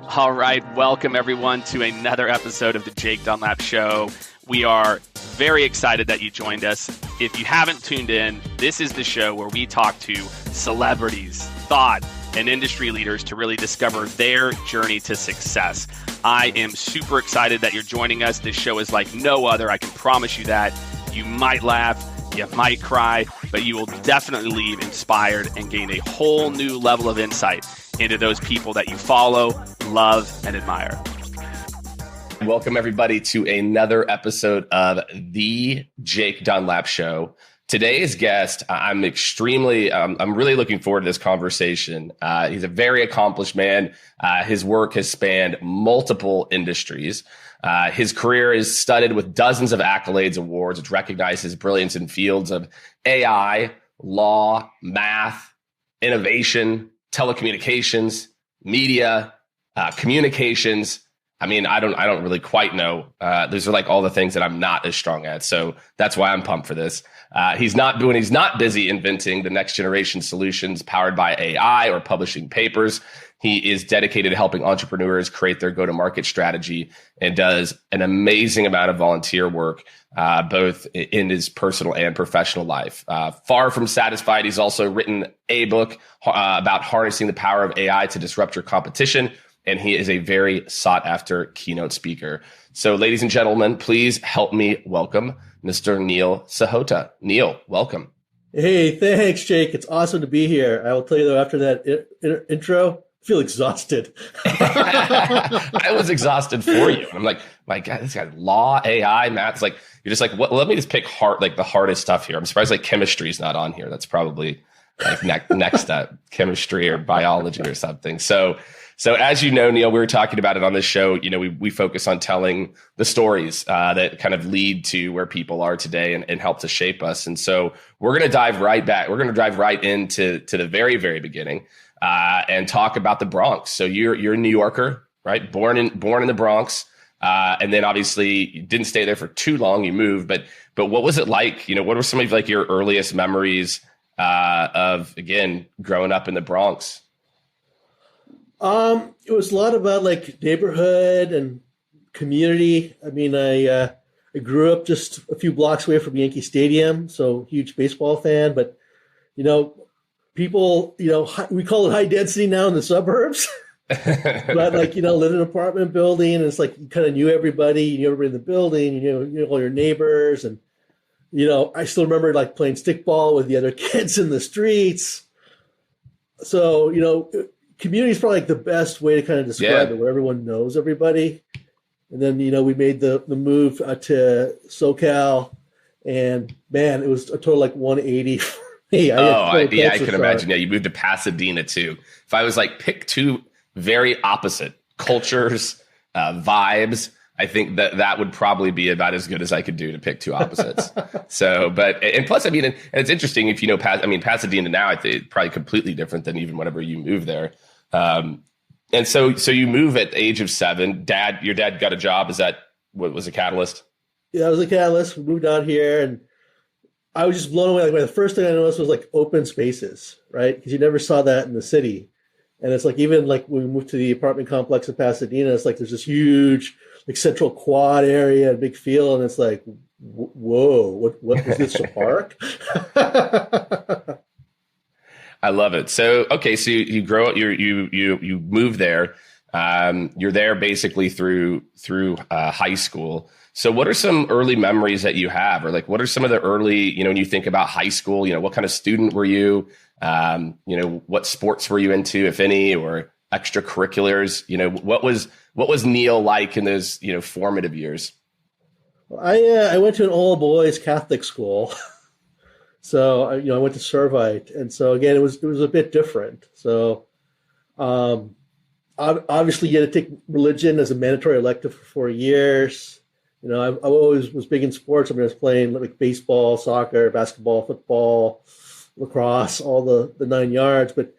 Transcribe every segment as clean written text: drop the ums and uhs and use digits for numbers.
All right, welcome everyone to another episode of the Jake Dunlap Show. We are very excited that you joined us. If you haven't tuned in, this is the show where we talk to celebrities, thought, and industry leaders to really discover their journey to success. I am super excited that you're joining us. This show is like no other. I can promise you that. You might laugh, you might cry, but you will definitely leave inspired and gain a whole new level of insight into those people that you follow, love, and admire. Welcome, everybody, to another episode of the Jake Dunlap Show. Today's guest, I'm really looking forward to this conversation. He's a very accomplished man. His work has spanned multiple industries. His career is studded with dozens of accolades, awards, which recognize his brilliance in fields of AI, law, math, innovation, telecommunications, media, communications. I mean, I don't really quite know. Those are like all the things that I'm not as strong at. So that's why I'm pumped for this. He's not busy inventing the next generation solutions powered by AI or publishing papers. He is dedicated to helping entrepreneurs create their go-to-market strategy and does an amazing amount of volunteer work, both in his personal and professional life. Far from satisfied, he's also written a book about harnessing the power of AI to disrupt your competition. And he is a very sought-after keynote speaker. So, ladies and gentlemen, please help me welcome Mr. Neil Sahota. Neil, welcome. Hey, thanks, Jake. It's awesome to be here. I will tell you, though, after that intro, I feel exhausted. I was exhausted for you. I'm like, my God, this guy, law, AI, math. It's like, you're just like, what? Let me just pick the hardest stuff here. I'm surprised like chemistry is not on here. That's probably like next up, chemistry or biology or something. So as you know, Neil, we were talking about it on this show. You know, we focus on telling the stories that kind of lead to where people are today and help to shape us. And so we're going to dive right back. We're going to dive right into the very, very beginning and talk about the Bronx. So you're a New Yorker, right? Born in the Bronx, and then obviously you didn't stay there for too long. You moved, but what was it like? You know, what were some of like your earliest memories of again growing up in the Bronx? It was a lot about like neighborhood and community. I mean, I grew up just a few blocks away from Yankee Stadium, so huge baseball fan. But you know, people, we call it high density now in the suburbs. But like, live in an apartment building, and it's like you kind of knew everybody, you knew everybody in the building, you know all your neighbors, and I still remember like playing stickball with the other kids in the streets. So community is probably like the best way to kind of describe it, where everyone knows everybody. And then, we made the move to SoCal, and man, it was a total like 180 for me. I can imagine. Yeah, you moved to Pasadena too. If I was like pick two very opposite cultures, vibes, I think that would probably be about as good as I could do to pick two opposites. And plus, I mean, and it's interesting if you know, Pasadena now, I think it's probably completely different than even whenever you moved there. And so you move at the age of 7. Your dad got a job. Is that what was a catalyst? Yeah, it was a catalyst. We moved out here, and I was just blown away. Like the first thing I noticed was like open spaces, right? Because you never saw that in the city. And it's like, even like when we moved to the apartment complex in Pasadena, it's like there's this huge like central quad area, a big field, and it's like, whoa, what is this, a park? I love it. So, okay. So you grow up, you move there. You're there basically through high school. So what are some early memories that you have, or like, what are some of the early, when you think about high school, what kind of student were you? What sports were you into, if any, or extracurriculars? What was Neil like in those, formative years? I went to an all boys Catholic school. So, I went to Irvine, and so again, it was a bit different. So, obviously, you had to take religion as a mandatory elective for 4 years. I always was big in sports. I was playing like baseball, soccer, basketball, football, lacrosse, all the 9 yards. But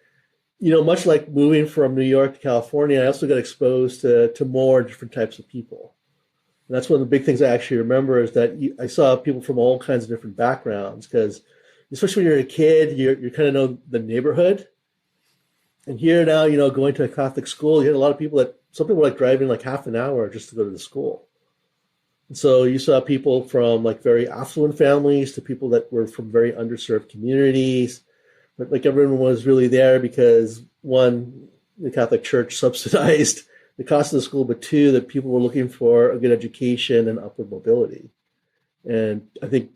much like moving from New York to California, I also got exposed to more different types of people. And that's one of the big things I actually remember, is that I saw people from all kinds of different backgrounds, because especially when you're a kid, you kind of know the neighborhood. And here now, going to a Catholic school, you had a lot of people that some people were like driving like half an hour just to go to the school. And so you saw people from like very affluent families to people that were from very underserved communities. But like everyone was really there because one, the Catholic Church subsidized the cost of the school, but two, that people were looking for a good education and upward mobility. And I think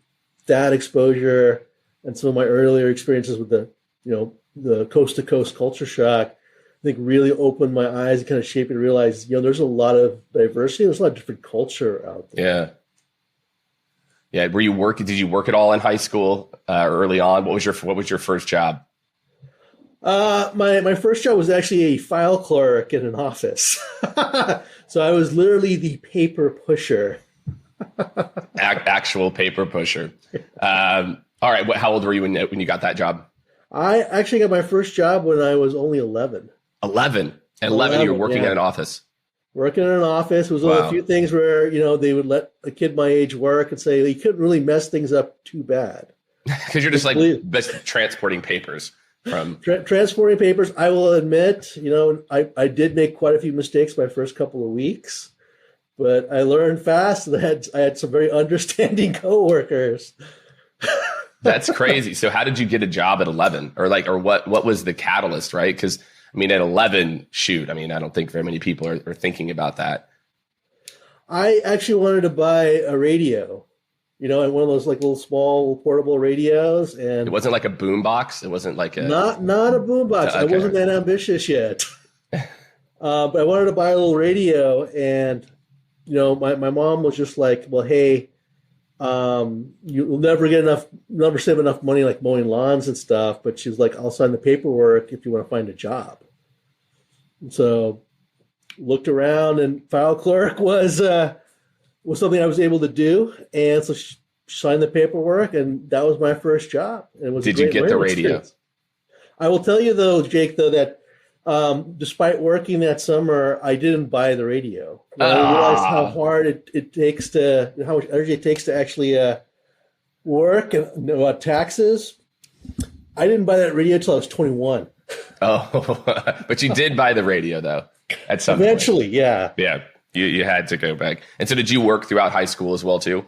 that exposure and some of my earlier experiences with the coast to coast culture shock, I think really opened my eyes and kind of shaped me to realize, there's a lot of diversity. There's a lot of different culture out there. Yeah. Yeah. Did you work at all in high school early on? What was your first job? My first job was actually a file clerk in an office. So I was literally the paper pusher. Actual paper pusher. All right. How old were you when you got that job? I actually got my first job when I was only 11. 11. At 11, you were working in an office. Working in an office. It was one of a few things where, they would let a kid my age work and say, you couldn't really mess things up too bad. Because you're just transporting papers. Transporting papers. I will admit, I did make quite a few mistakes my first couple of weeks, but I learned fast that I had some very understanding coworkers. That's crazy. So how did you get a job at 11 or what was the catalyst, right? Because at 11, I don't think very many people are thinking about that. I actually wanted to buy a radio, and one of those like little small portable radios. And it wasn't like a boom box. It wasn't like not a boom box. Okay. I wasn't that ambitious yet. But I wanted to buy a little radio, and my mom was just like, well, hey, you'll never save enough money like mowing lawns and stuff. But she's like, I'll sign the paperwork if you want to find a job. And so looked around, and file clerk was something I was able to do. And so she signed the paperwork, and that was my first job. And it was Did you get the radio? Experience. I will tell you though, Jake, that despite working that summer, I didn't buy the radio. I realized how hard how much energy it takes to actually work and taxes. I didn't buy that radio until I was 21. Oh, but you did buy the radio though at some Eventually, point. Yeah. Yeah, you had to go back. And so did you work throughout high school as well too?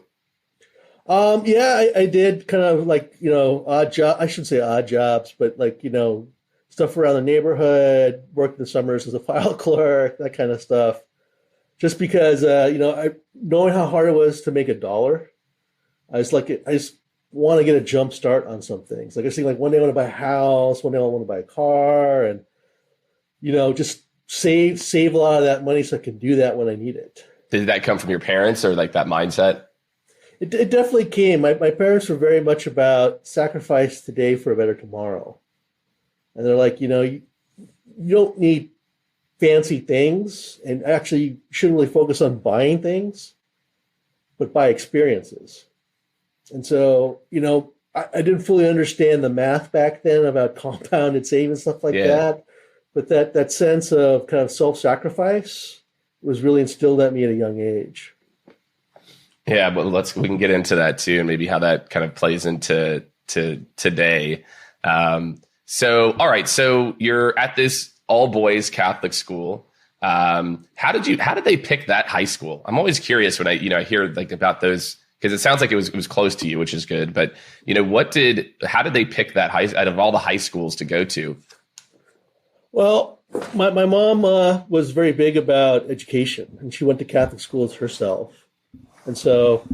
Yeah, I did kind of odd job. I shouldn't say odd jobs, but stuff around the neighborhood, worked in the summers as a file clerk, that kind of stuff. Just because, knowing how hard it was to make $1, I just want to get a jump start on some things. Like I was thinking, one day I want to buy a house, one day I want to buy a car, and, just save a lot of that money so I can do that when I need it. Did that come from your parents or that mindset? It definitely came. My parents were very much about sacrifice today for a better tomorrow. And they're like, you don't need fancy things, and actually you shouldn't really focus on buying things, but buy experiences. And so, I didn't fully understand the math back then about compounded savings, stuff like that. But that sense of kind of self-sacrifice was really instilled at me at a young age. Yeah, but we can get into that too, and maybe how that kind of plays into today. So, all right. So you're at this all boys Catholic school. How did they pick that high school? I'm always curious when I hear about those, because it sounds like it was close to you, which is good. But how did they pick that out of all the high schools to go to? Well, my mom was very big about education, and she went to Catholic schools herself. And so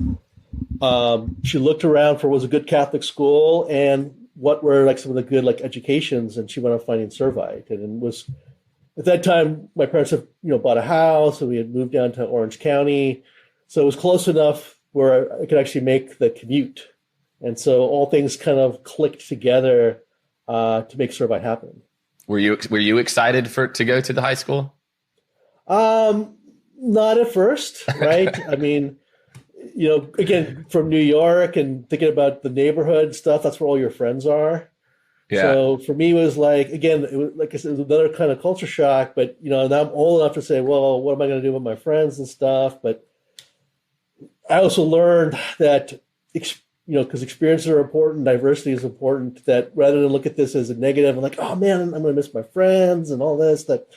she looked around for what was a good Catholic school and what were some of the good educations, and she went on finding Servite. And it was at that time my parents had bought a house, and we had moved down to Orange County, so it was close enough where I could actually make the commute. And so all things kind of clicked together to make Servite happen. Were you excited to go to the high school? Not at first, right? I mean, again, from New York and thinking about the neighborhood and stuff, that's where all your friends are. Yeah. So for me, it was again, it was, like I said, it was another kind of culture shock. But now I'm old enough to say, well, what am I going to do with my friends and stuff? But I also learned that because experiences are important, diversity is important. That rather than look at this as a negative and oh man, I'm going to miss my friends and all this, that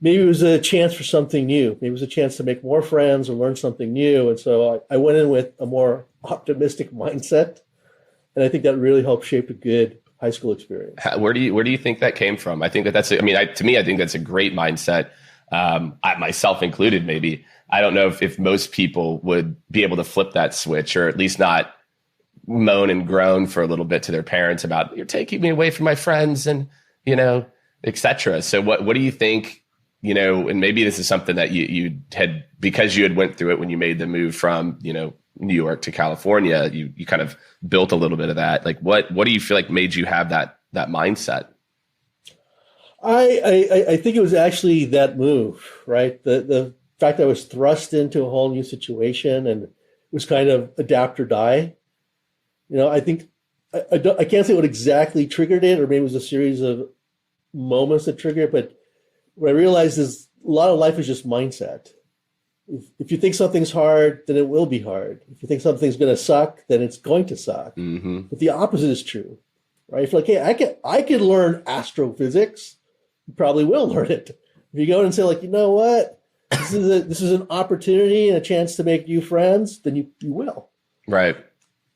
maybe it was a chance for something new. Maybe it was a chance to make more friends or learn something new. And so I went in with a more optimistic mindset. And I think that really helped shape a good high school experience. Where do you think that came from? I think that to me, I think that's a great mindset. I myself included, maybe. I don't know if most people would be able to flip that switch, or at least not moan and groan for a little bit to their parents about, you're taking me away from my friends and, et cetera. So what do you think, and maybe this is something that you had, because you had went through it when you made the move from, New York to California, you kind of built a little bit of that. Like, what do you feel like made you have that mindset? I think it was actually that move, right? The fact that I was thrust into a whole new situation and it was kind of adapt or die. I think I can't say what exactly triggered it, or maybe it was a series of moments that triggered it. But what I realized is a lot of life is just mindset. If you think something's hard, then it will be hard. If you think something's going to suck, then it's going to suck. Mm-hmm. But the opposite is true, right? If hey, I could learn astrophysics, you probably will learn it. If you go in and say you know what, this is an opportunity and a chance to make new friends, then you will. Right.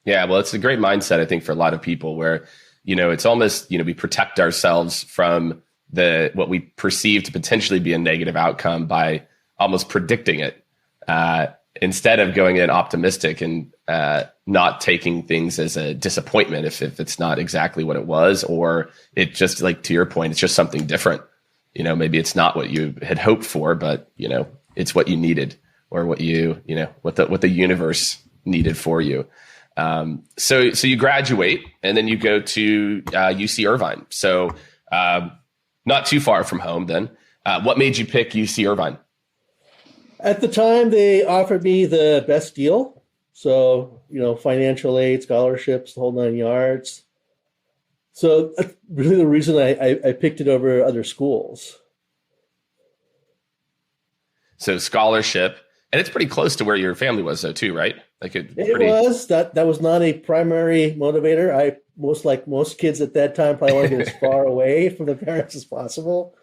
Yeah. Well, it's a great mindset, I think, for a lot of people where, it's almost, we protect ourselves from what we perceive to potentially be a negative outcome by almost predicting it, instead of going in optimistic and not taking things as a disappointment if it's not exactly what it was, or it just, to your point, it's just something different. Maybe it's not what you had hoped for, but it's what you needed, or what what the universe needed for you. So you graduate and then you go to UC Irvine. So not too far from home then. What made you pick UC Irvine? At the time, they offered me the best deal. So, financial aid, scholarships, the whole 9 yards. So that's really the reason I picked it over other schools. So scholarship, and it's pretty close to where your family was though too, right? It was. That was not a primary motivator. I, most kids at that time, probably wanted to get as far away from the parents as possible.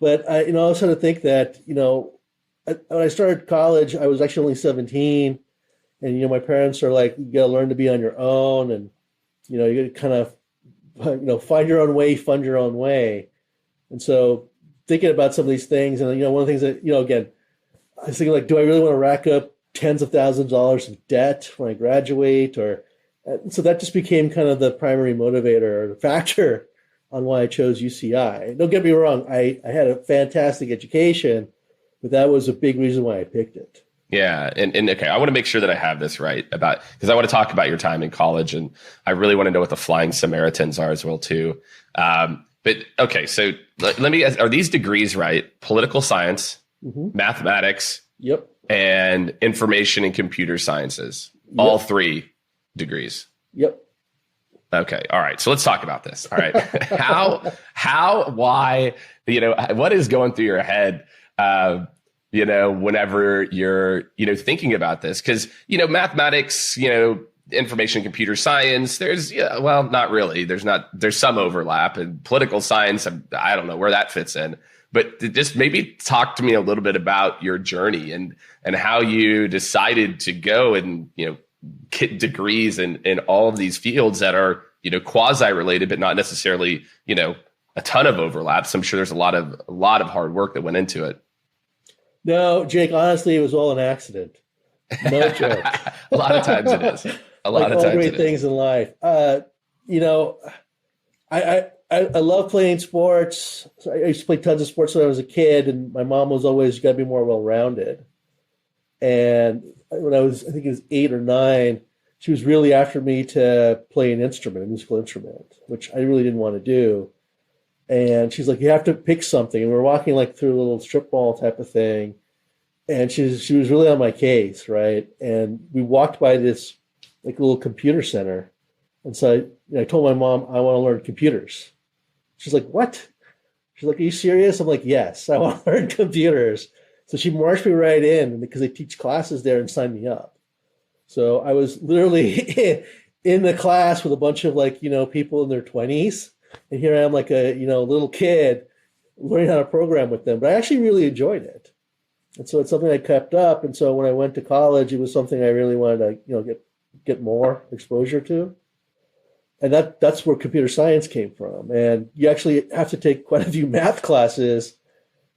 But I was trying to think that, when I started college, I was actually only 17, and my parents are like, you got to learn to be on your own, and you got to kind of find your own way, fund your own way. And so thinking about some of these things, and one of the things that again, I was thinking do I really want to rack up tens of thousands of dollars of debt when I graduate, or so that just became kind of the primary motivator or the factor on why I chose UCI. Don't get me wrong, I had a fantastic education. But that was a big reason why I picked it. Yeah. And okay, I want to make sure that I have this right because I want to talk about your time in college, and I really want to know what the Flying Samaritans are as well too. But okay, so let me ask, are these degrees right? Political science, mm-hmm. mathematics, yep, and information and computer sciences. Yep. All 3 degrees. Yep. Okay. All right. So let's talk about this. All right. Why, what is going through your head? Whenever you're, thinking about this, because, mathematics, information, computer science, there's, not really, there's some overlap, and political science. I don't know where that fits in, but just maybe talk to me a little bit about your journey and how you decided to go and, get degrees in all of these fields that are, quasi related, but not necessarily, a ton of overlaps. I'm sure there's a lot of hard work that went into it. No, Jake, honestly, it was all an accident. No joke. A lot of times it is. A lot of times great things in life. I love playing sports. I used to play tons of sports when I was a kid, and my mom was always, you got to be more well-rounded. And when I think it was 8 or 9, she was really after me to play an instrument, a musical instrument, which I really didn't want to do. And she's like, you have to pick something. And we're walking through a little strip mall type of thing. And she was really on my case, right? And we walked by this little computer center. And so I told my mom, I want to learn computers. She's like, what? She's like, are you serious? I'm like, yes, I want to learn computers. So she marched me right in because they teach classes there and signed me up. So I was literally in the class with a bunch of people in their 20s. And here I am a little kid learning how to program with them, but I actually really enjoyed it. And so it's something I kept up. And so when I went to college, it was something I really wanted to, get more exposure to. And that's where computer science came from. And you actually have to take quite a few math classes.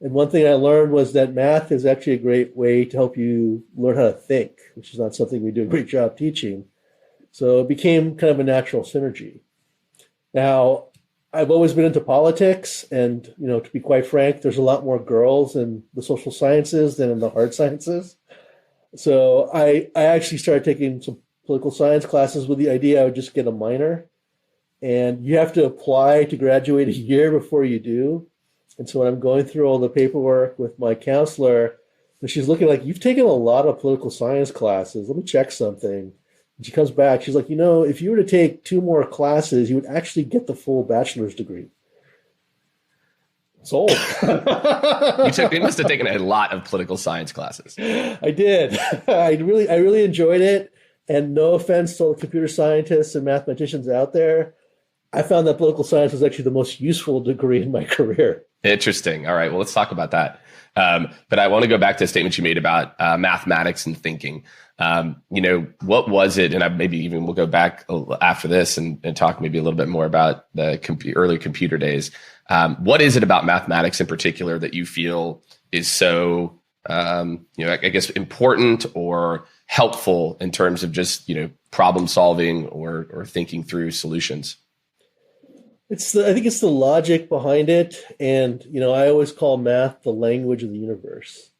And one thing I learned was that math is actually a great way to help you learn how to think, which is not something we do a great job teaching. So it became kind of a natural synergy. Now, I've always been into politics, and to be quite frank, there's a lot more girls in the social sciences than in the hard sciences. So I actually started taking some political science classes with the idea I would just get a minor, and you have to apply to graduate a year before you do. And so when I'm going through all the paperwork with my counselor, and she's looking like, you've taken a lot of political science classes. Let me check something. And she comes back. She's like, if you were to take 2 more classes, you would actually get the full bachelor's degree. Sold. You must have taken a lot of political science classes. I did. I really enjoyed it. And no offense to all the computer scientists and mathematicians out there, I found that political science was actually the most useful degree in my career. Interesting. All right. Well, let's talk about that. But I want to go back to a statement you made about mathematics and thinking. What was it? And maybe even we'll go back after this and talk maybe a little bit more about the early computer days. What is it about mathematics in particular that you feel is so, I guess, important or helpful in terms of just, problem solving or thinking through solutions? I think it's the logic behind it. And, I always call math the language of the universe,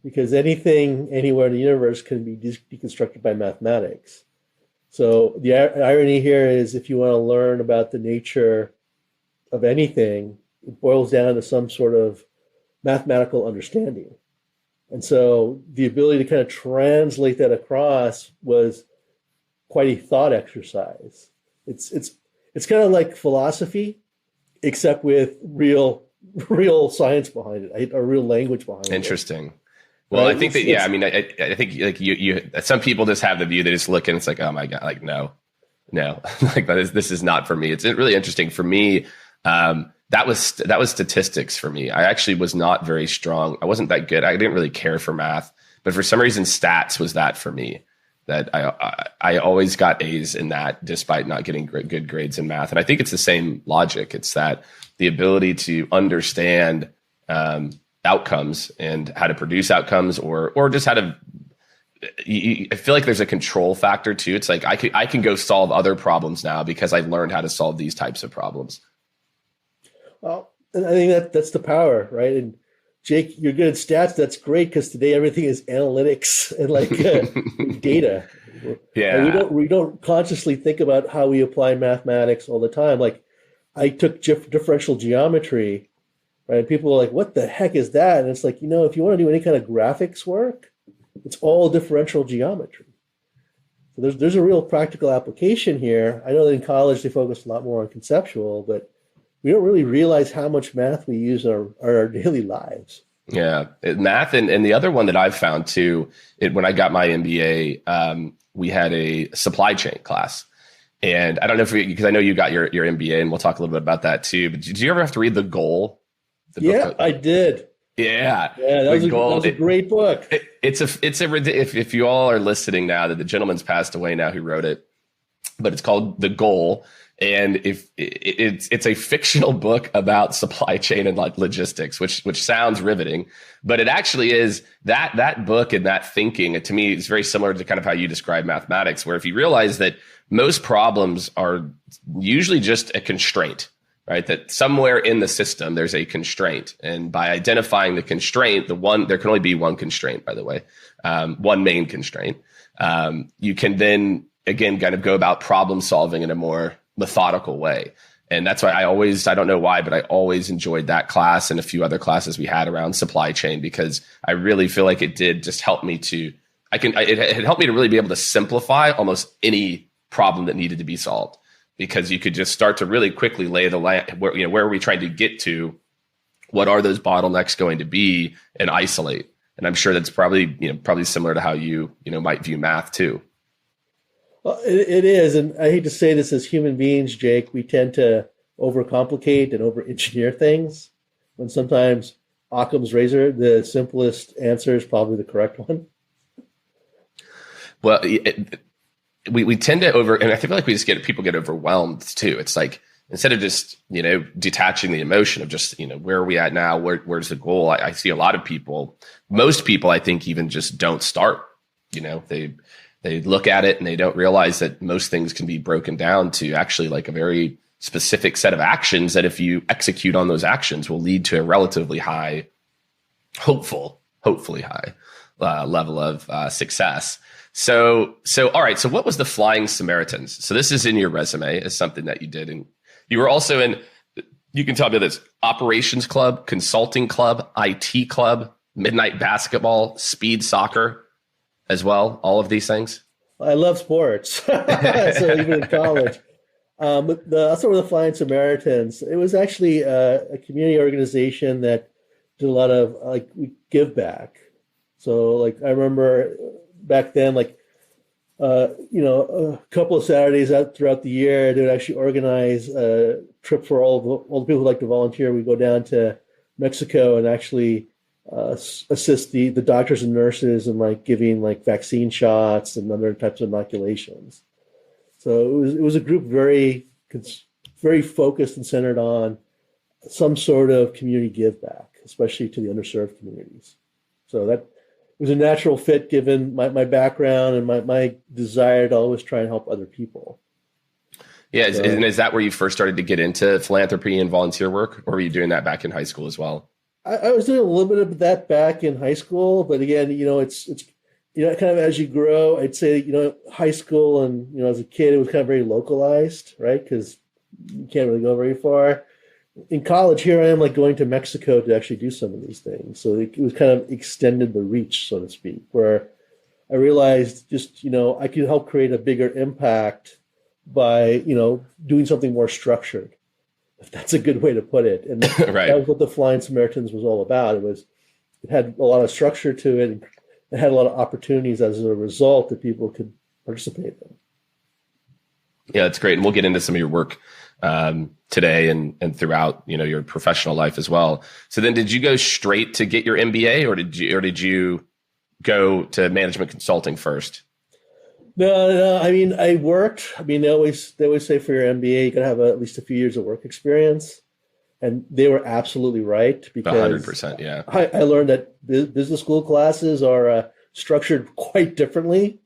because anything anywhere in the universe can be deconstructed by mathematics. So the irony here is, if you want to learn about the nature of anything, it boils down to some sort of mathematical understanding. And so the ability to kind of translate that across was quite a thought exercise. It's kind of like philosophy, except with real science behind it, a real language behind it. Interesting. Well, right? I think that, yeah, I think like you, some people just have the view, they just look and it's like, oh my God, like, no, like this is not for me. It's really interesting for me. That was statistics for me. I actually was not very strong. I wasn't that good. I didn't really care for math, but for some reason, stats was that for me. That I always got A's in that, despite not getting good grades in math. And I think it's the same logic. It's that the ability to understand outcomes and how to produce outcomes, or just how to. I feel like there's a control factor too. It's like I can go solve other problems now because I've learned how to solve these types of problems. Well, and I think that's the power, right? And Jake, you're good at stats. That's great, because today everything is analytics and like data. Yeah, and we don't consciously think about how we apply mathematics all the time. Like, I took differential geometry, right? And people are like, "What the heck is that?" And it's like, if you want to do any kind of graphics work, it's all differential geometry. So there's a real practical application here. I know that in college they focus a lot more on conceptual, but we don't really realize how much math we use in our daily lives. Yeah, math. And the other one that I've found too, when I got my MBA, we had a supply chain class. And I don't know because I know you got your MBA, and we'll talk a little bit about that too. But did you ever have to read The Goal? Yeah, I did. Yeah, that was a great book. If you all are listening now, that the gentleman's passed away now who wrote it, but it's called The Goal. And it's a fictional book about supply chain and like logistics, which sounds riveting, but it actually is that book and that thinking, to me, is very similar to kind of how you describe mathematics, where if you realize that most problems are usually just a constraint, right? That somewhere in the system, there's a constraint. And by identifying the constraint, there can only be one constraint, by the way, one main constraint. You can then, again, kind of go about problem solving in a more methodical way. And that's why I don't know why, but I always enjoyed that class and a few other classes we had around supply chain, because I really feel like it did just help me it helped me to really be able to simplify almost any problem that needed to be solved, because you could just start to really quickly lay the land, where are we trying to get to? What are those bottlenecks going to be, and isolate? And I'm sure that's probably similar to how you might view math too. Well, it is. And I hate to say this, as human beings, Jake, we tend to overcomplicate and over-engineer things. when sometimes Occam's razor, the simplest answer is probably the correct one. Well, we tend to and I feel like people get overwhelmed too. It's like, instead of just, detaching the emotion of just, where are we at now? Where's the goal? I see a lot of people, most people, I think, even just don't start. They look at it and they don't realize that most things can be broken down to actually like a very specific set of actions that if you execute on those actions will lead to a relatively high, hopefully high level of success. So, all right. So what was the Flying Samaritans? So this is in your resume as something that you did. And you were also in, you can tell me this, operations club, consulting club, IT club, midnight basketball, speed soccer as well. All of these things. I love sports. So even in college. But I'll start with the Flying Samaritans. It was actually a community organization that did a lot of give back. So I remember back then, a couple of Saturdays out throughout the year, they would actually organize a trip for all the people who like to volunteer. We go down to Mexico and actually assist the doctors and nurses in giving vaccine shots and other types of inoculations. So it was a group very focused and centered on some sort of community give back, especially to the underserved communities. So that was a natural fit given my background and my desire to always try and help other people. Yeah. And is that where you first started to get into philanthropy and volunteer work, or were you doing that back in high school as well? I was doing a little bit of that back in high school, but again, it's kind of as you grow, I'd say, high school and, as a kid, it was kind of very localized, right? Because you can't really go very far. In college, here I am going to Mexico to actually do some of these things. So it was kind of extended the reach, so to speak, where I realized just, I could help create a bigger impact by, doing something more structured, if that's a good way to put it. And right. That was what the Flying Samaritans was all about. It had a lot of structure to it. And it had a lot of opportunities as a result that people could participate in. Yeah, that's great. And we'll get into some of your work today and throughout, your professional life as well. So then did you go straight to get your MBA or did you go to management consulting first? No. I mean, I worked. I mean, they always say for your MBA, you got to have at least a few years of work experience. And they were absolutely right because 100%. Yeah. I learned that business school classes are structured quite differently,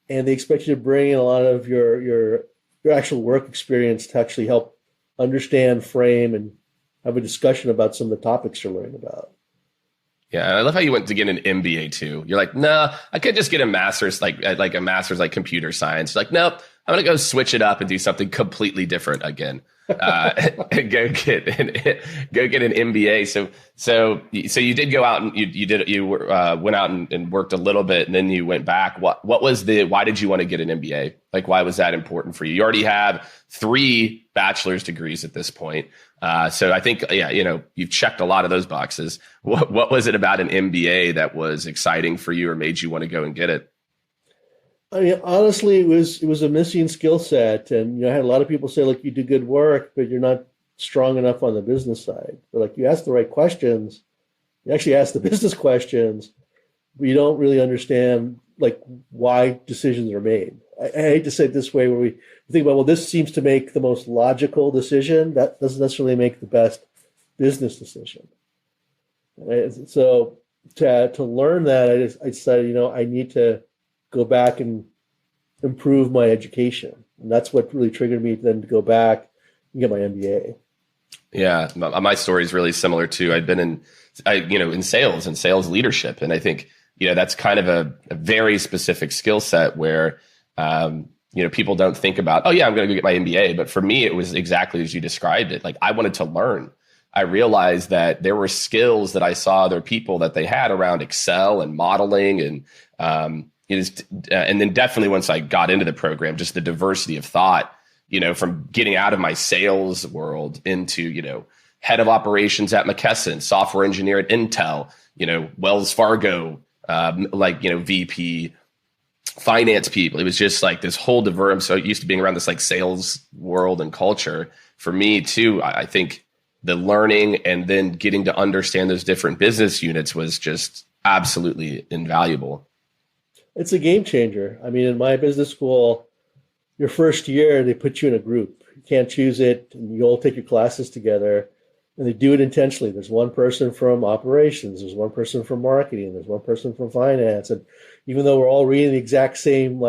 and they expect you to bring in a lot of your actual work experience to actually help understand, frame, and have a discussion about some of the topics you're learning about. Yeah, I love how you went to get an MBA too. You're like, no, I could just get a master's, like a master's like computer science. You're like, nope, I'm gonna go switch it up and do something completely different again. And go get an MBA. So you did go out and you went out and worked a little bit, and then you went back. Why did you want to get an MBA? Why was that important for you? You already have 3 bachelor's degrees at this point. So I think, you've checked a lot of those boxes. What was it about an MBA that was exciting for you or made you want to go and get it? I mean, honestly, it was a missing skill set, and I had a lot of people say, "Look, you do good work, but you're not strong enough on the business side." But you ask the right questions, you actually ask the business questions, but you don't really understand why decisions are made. I hate to say it this way, where we think about, well, this seems to make the most logical decision. That doesn't necessarily make the best business decision. Right? So to learn that, I decided, I need to go back and improve my education. And that's what really triggered me then to go back and get my MBA. Yeah, my story is really similar too. I'd been in sales and sales leadership. And I think, that's kind of a very specific skill set where, people don't think about, oh yeah, I'm going to go get my MBA. But for me, it was exactly as you described it. I wanted to learn. I realized that there were skills that I saw other people that they had around Excel and modeling and then definitely once I got into the program, just the diversity of thought, from getting out of my sales world into, head of operations at McKesson, software engineer at Intel, Wells Fargo, VP, finance people. It was just this whole diverse. I'm so used to being around this sales world and culture. For me too, I think, the learning and then getting to understand those different business units was just absolutely invaluable. It's a game changer. I mean, in my business school, your first year, they put you in a group. You can't choose it, and you all take your classes together, and they do it intentionally. There's one person from operations, there's one person from marketing, there's one person from finance. And even though we're all reading the exact same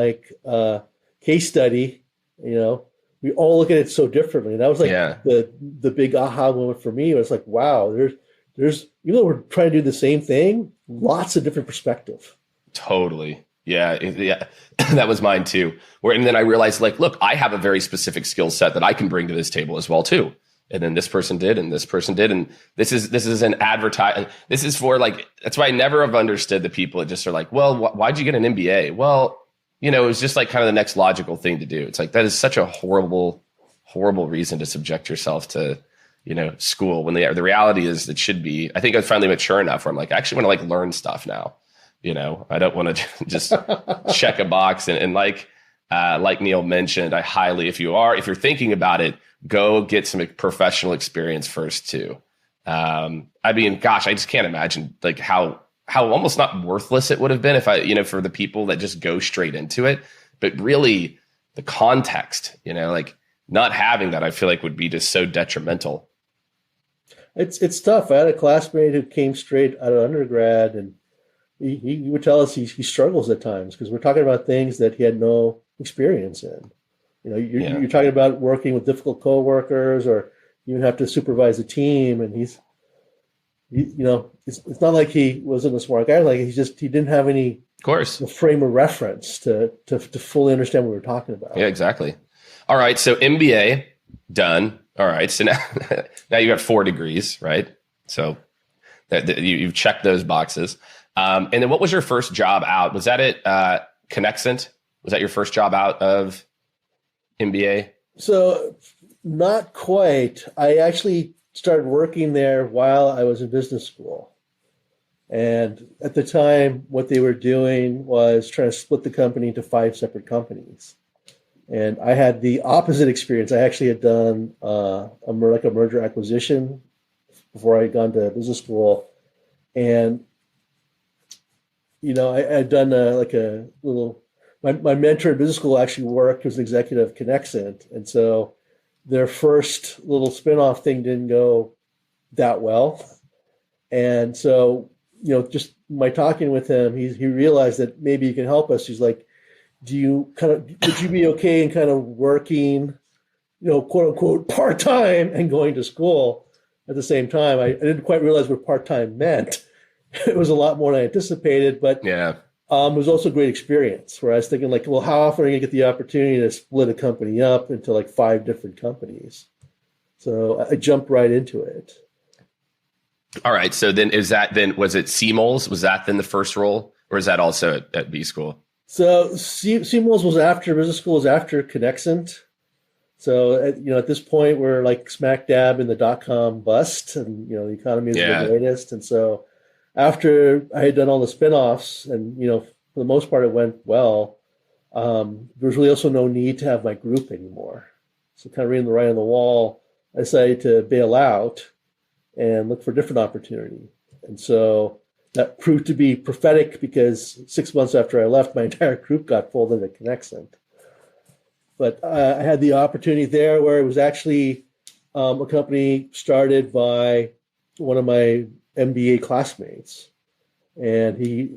case study, we all look at it so differently. And that was the big aha moment for me. It was like, wow, there's even though we're trying to do the same thing, lots of different perspective. Totally. Yeah. That was mine too. And then I realized, look, I have a very specific skill set that I can bring to this table as well too. And then this person did, and this person did. And this is an this is for that's why I never have understood the people that just are like, well, why'd you get an MBA? Well, it was just kind of the next logical thing to do. It's like, that is such a horrible, horrible reason to subject yourself to, school, when the reality is it should be. I think I was finally mature enough where I'm like, I actually want to learn stuff now. I don't want to just check a box and like Neil mentioned, if you're thinking about it, go get some professional experience first too. I just can't imagine how almost not worthless it would have been if for the people that just go straight into it, but really the context, not having that, I feel like would be just so detrimental. It's tough. I had a classmate who came straight out of undergrad, and he would tell us he struggles at times because we're talking about things that he had no experience in. You're talking about working with difficult coworkers, or you have to supervise a team, and it's not like he wasn't a smart guy. Like he didn't have any frame of reference to fully understand what we were talking about. Yeah, exactly. All right, so MBA done. All right, so now you got 4 degrees, right? So you've checked those boxes. And then what was your first job out? Was that at Connexent? Was that your first job out of MBA? So not quite. I actually started working there while I was in business school. And at the time, what they were doing was trying to split the company into 5 separate companies. And I had the opposite experience. I actually had done a merger acquisition before I had gone to business school. And I had done my mentor in business school actually worked as an executive of Connexent. And so their first little spinoff thing didn't go that well. And so, just by talking with him, he realized that maybe he can help us. He's like, would you be okay in kind of working, quote unquote, part-time and going to school at the same time? I didn't quite realize what part-time meant. It was a lot more than I anticipated, but it was also a great experience where I was thinking how often are you going to get the opportunity to split a company up into 5 different companies? So I jumped right into it. All right. So then was it CMOLS? Was that then the first role, or is that also at B school? So CMOLS was after business school, was after Connexent. So, at this point we're smack dab in the .com bust, and, the economy is the latest. And so after I had done all the spinoffs and, for the most part, it went well. There was really also no need to have my group anymore. So kind of reading the writing on the wall, I decided to bail out and look for a different opportunity. And so that proved to be prophetic because 6 months after I left, my entire group got folded at Connexent. But I had the opportunity there where it was actually a company started by one of my MBA classmates. And he,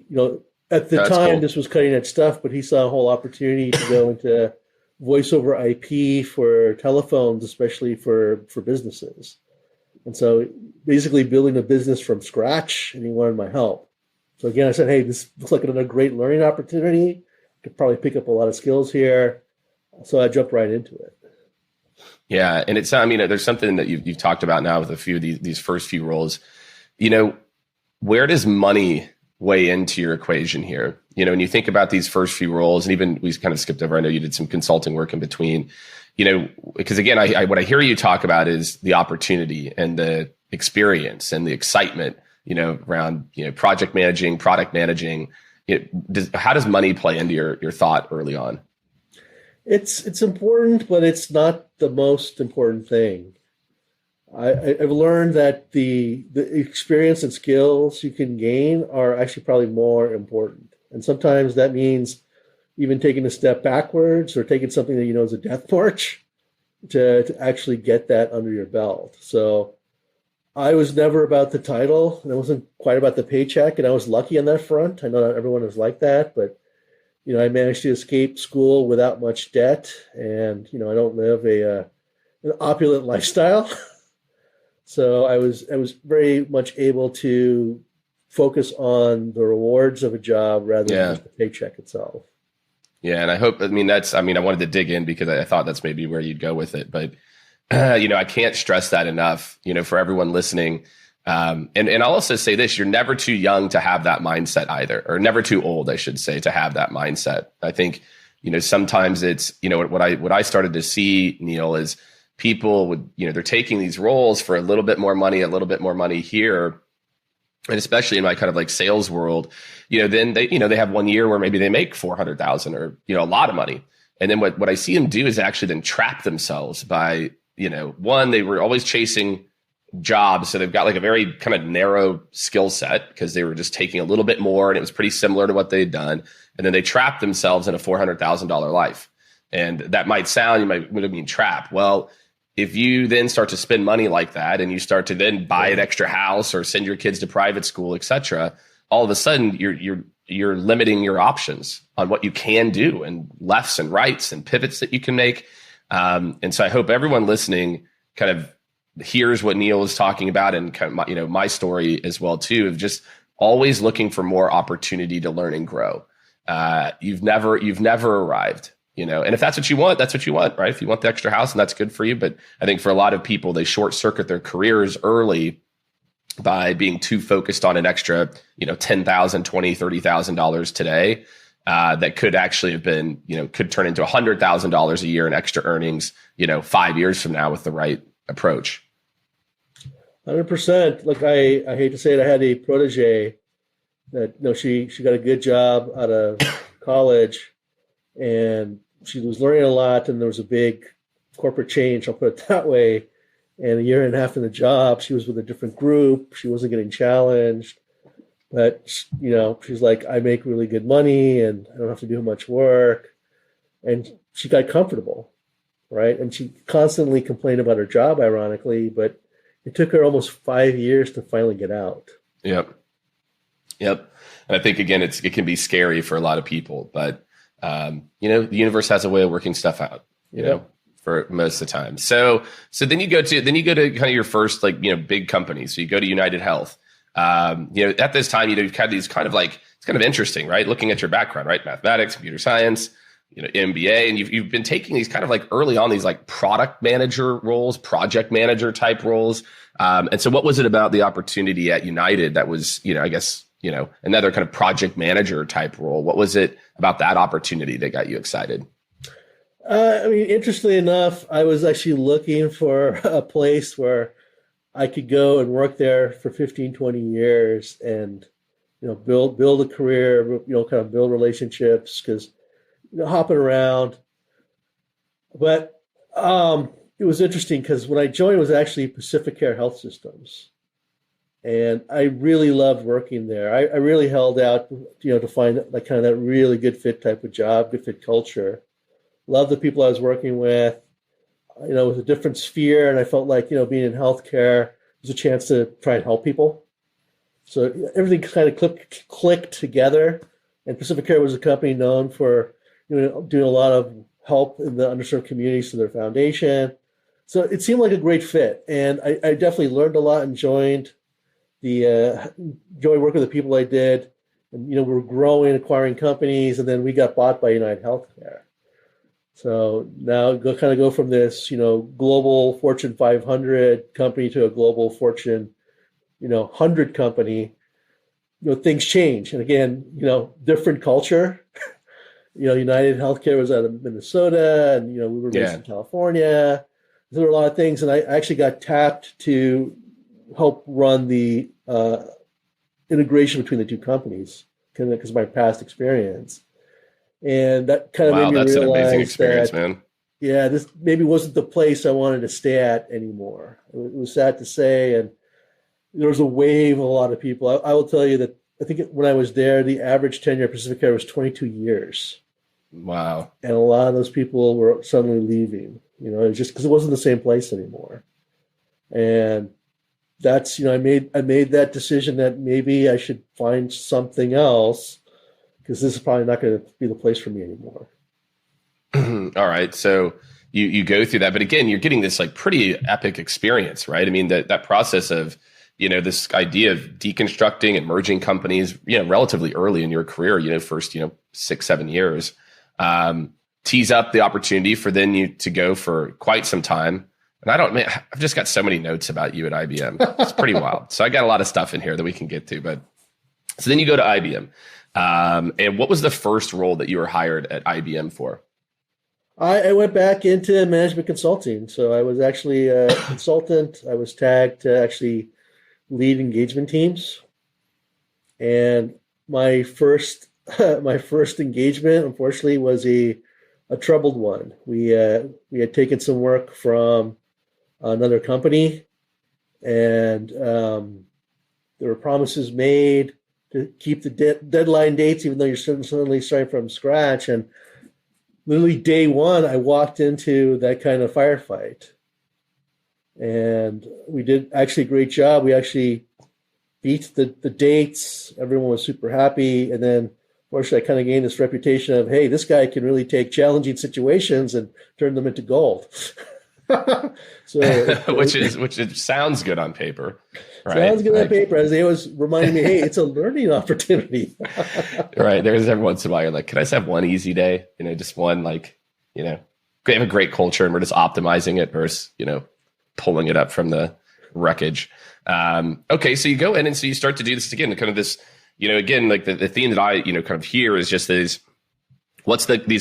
at the time, cool. This was cutting edge stuff, but he saw a whole opportunity to go into voice over IP for telephones, especially for businesses. And so basically building a business from scratch, and he wanted my help. So again, I said, hey, this looks like another great learning opportunity. Could probably pick up a lot of skills here. So I jumped right into it. Yeah. And there's something that you've talked about now with a few of these first few roles. Where does money weigh into your equation here? When you think about these first few roles, and even we kind of skipped over, I know you did some consulting work in between, because again, what I hear you talk about is the opportunity and the experience and the excitement, around, project managing, product managing. How does money play into your thought early on? It's important, but it's not the most important thing. I've learned that the experience and skills you can gain are actually probably more important. And sometimes that means even taking a step backwards or taking something that you know is a death march to actually get that under your belt. So I was never about the title, and I wasn't quite about the paycheck, and I was lucky on that front. I know not everyone is like that, but you know, I managed to escape school without much debt, and you know, I don't live an opulent lifestyle. So I was very much able to focus on the rewards of a job rather than just the paycheck itself. Yeah, and I wanted to dig in because I thought that's maybe where you'd go with it, but you know, I can't stress that enough, you know, for everyone listening. And I'll also say this, you're never too young to have that mindset either, or never too old, I should say, to have that mindset. I think, you know, sometimes it's, you know, what I started to see, Neil, is people would, you know, they're taking these roles for a little bit more money here. And especially in my kind of like sales world, you know, then they have 1 year where maybe they make 400,000 or, you know, a lot of money. And then what I see them do is actually then trap themselves by, you know, one, they were always chasing jobs. So they've got like a very kind of narrow skill set because they were just taking a little bit more and it was pretty similar to what they'd done. And then they trapped themselves in a $400,000 life. And that might sound, you might mean trap. Well, if you then start to spend money like that and you start to then buy an extra house or send your kids to private school, et cetera, all of a sudden you're limiting your options on what you can do and lefts and rights and pivots that you can make. And so I hope everyone listening kind of hears what Neil is talking about and kind of my story as well too, of just always looking for more opportunity to learn and grow. You've never arrived. You know, and if that's what you want, that's what you want, right? If you want the extra house, and that's good for you. But I think for a lot of people, they short circuit their careers early by being too focused on an extra, you know, $10,000, $20,000, $30,000 today. That could actually have been, you know, could turn into $100,000 a year in extra earnings, you know, 5 years from now with the right approach. 100%. Look, I hate to say it, I had a protege that, you know, she got a good job out of college. And she was learning a lot, and there was a big corporate change, I'll put it that way. And a year and a half in the job, she was with a different group. She wasn't getting challenged. But, you know, she's like, I make really good money, and I don't have to do much work. And she got comfortable, right? And she constantly complained about her job, ironically, but it took her almost 5 years to finally get out. Yep. And I think, again, it can be scary for a lot of people, but you know, the universe has a way of working stuff out, you know, for most of the time. So then you go to kind of your first, like, you know, big company. So you go to United Health. You know, at this time, you know, you've had these kind of like, it's kind of interesting, right? Looking at your background, right? Mathematics, computer science, you know, MBA, and you've been taking these kind of like early on, these like product manager roles, project manager type roles. And so what was it about the opportunity at United that was, you know, I guess, you know, another kind of project manager type role? What was it about that opportunity that got you excited? I mean, interestingly enough, I was actually looking for a place where I could go and work there for 15, 20 years and, you know, build a career, you know, kind of build relationships, because, you know, hopping around. But it was interesting because when I joined, it was actually Pacific Care Health Systems. And I really loved working there. I really held out, you know, to find like kind of that really good fit type of job, good fit culture. Loved the people I was working with. You know, it was a different sphere, and I felt like, you know, being in healthcare was a chance to try and help people. So everything kind of clicked together. And Pacific Care was a company known for, you know, doing a lot of help in the underserved communities through their foundation. So it seemed like a great fit, and I definitely learned a lot, enjoyed working with the people I did. And, you know, we were growing, acquiring companies, and then we got bought by United Healthcare. So now go from this, you know, global Fortune 500 company to a global Fortune, you know, 100 company. You know, things change. And again, you know, different culture. You know, United Healthcare was out of Minnesota, and, you know, we were based in California. There were a lot of things, and I actually got tapped to help run the integration between the two companies because of my past experience. And that kind of made me realize an amazing experience, that, man. yeah, this maybe wasn't the place I wanted to stay at anymore. It was sad to say, and there was a wave of a lot of people. I will tell you that I think when I was there, the average tenure at Pacific Air was 22 years. Wow. And a lot of those people were suddenly leaving, it's just because it wasn't the same place anymore. And that's, I made that decision that maybe I should find something else because this is probably not going to be the place for me anymore. All right. So you go through that, but again, you're getting this like pretty epic experience, right? I mean, that process of, this idea of deconstructing and merging companies, relatively early in your career, first, 6-7 years, tease up the opportunity for then you to go for quite some time. And I've just got so many notes about you at IBM. It's pretty wild. So I got a lot of stuff in here that we can get to, but so then you go to IBM. And what was the first role that you were hired at IBM for? I went back into management consulting. So I was actually a consultant. I was tagged to actually lead engagement teams. And my first engagement, unfortunately, was a troubled one. We had taken some work from another company, and there were promises made to keep the deadline dates, even though you're suddenly starting from scratch. And literally day one, I walked into that kind of firefight. And we did actually a great job. We actually beat the dates. Everyone was super happy. And then, fortunately, I kind of gained this reputation of, hey, this guy can really take challenging situations and turn them into gold. which sounds good on paper. Right? Sounds good on paper. As they always reminded me, hey, it's a learning opportunity. Right. There's every once in a while you're like, can I just have one easy day? Just one, we have a great culture and we're just optimizing it versus, pulling it up from the wreckage. Okay. So you go in and so you start to do this again, kind of this, again, like the theme that I, kind of hear is just these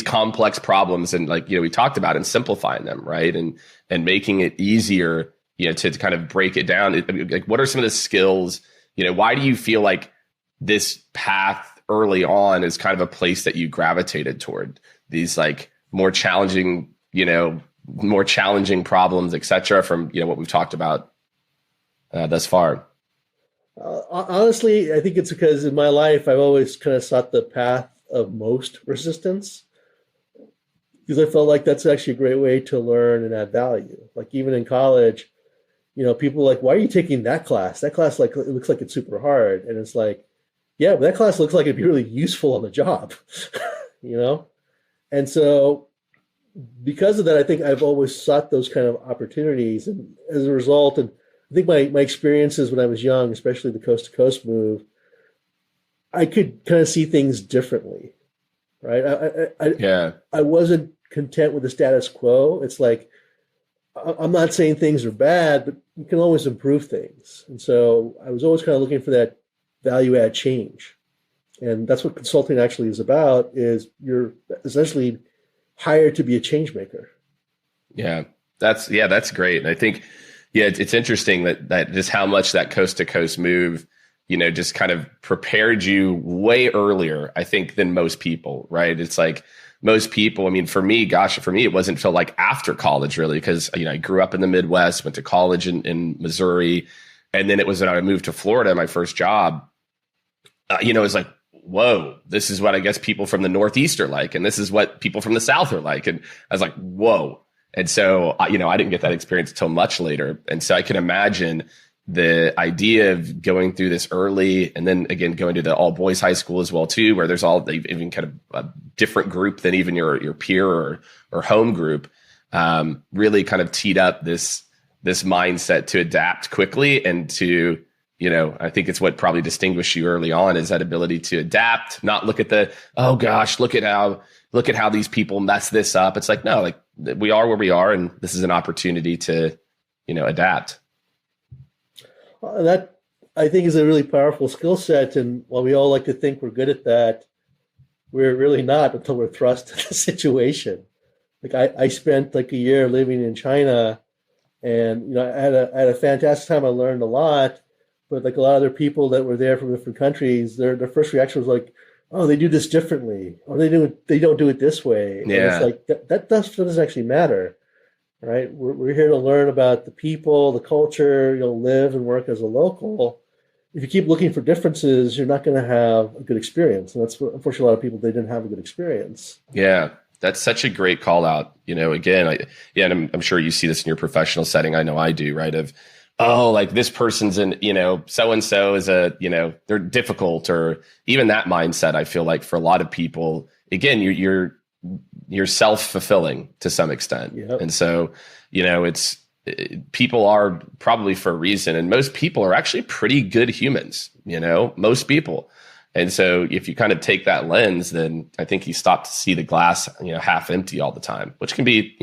complex problems and we talked about and simplifying them, right? And making it easier, to kind of break it down. Like, what are some of the skills, why do you feel like this path early on is kind of a place that you gravitated toward these more challenging problems, et cetera, from, what we've talked about thus far? Honestly, I think it's because in my life, I've always kind of sought the path of most resistance because I felt like that's actually a great way to learn and add value. Like even in college, people are like, why are you taking that class? That class, it looks like it's super hard. And it's like, yeah, but that class looks like it'd be really useful on the job, And so because of that, I think I've always sought those kind of opportunities. And as a result, and I think my experiences when I was young, especially the coast to coast move, I could kind of see things differently, right? I wasn't content with the status quo. It's like, I'm not saying things are bad, but you can always improve things. And so I was always kind of looking for that value add change. And that's what consulting actually is about, is you're essentially hired to be a change maker. Yeah, that's great. And I think, it's interesting that just how much that coast to coast move, just kind of prepared you way earlier, I think, than most people, right? It's like most people, I mean, for me, it wasn't until after college really, because, I grew up in the Midwest, went to college in Missouri. And then it was when I moved to Florida, my first job, it was like, whoa, this is what I guess people from the Northeast are like. And this is what people from the South are like. And I was like, whoa. And so, I didn't get that experience until much later. And so I can imagine the idea of going through this early and then again, going to the all boys high school as well too, where there's even kind of a different group than even your peer or home group, really kind of teed up this mindset to adapt quickly and to, I think it's what probably distinguished you early on is that ability to adapt, not look at oh gosh, look at how these people mess this up. It's like, no, we are where we are. And this is an opportunity to, adapt. That I think is a really powerful skill set. And while we all like to think we're good at that, we're really not until we're thrust into the situation. I spent a year living in China and, I had a fantastic time. I learned a lot, but a lot of other people that were there from different countries, their first reaction was like, oh, they do this differently, or they don't do it this way. And it's Yeah. like that doesn't actually matter, right? We're here to learn about the people, the culture, live and work as a local. If you keep looking for differences, you're not going to have a good experience. And that's what, unfortunately, a lot of people, they didn't have a good experience. Yeah. That's such a great call out. Again, and I'm sure you see this in your professional setting. I know I do, right? Of, oh, like this person's so-and-so is they're difficult, or even that mindset. I feel like for a lot of people, again, you're self-fulfilling to some extent. Yep. And so, people are probably for a reason, and most people are actually pretty good humans, most people. And so if you kind of take that lens, then I think you stop to see the glass, half empty all the time, which can be,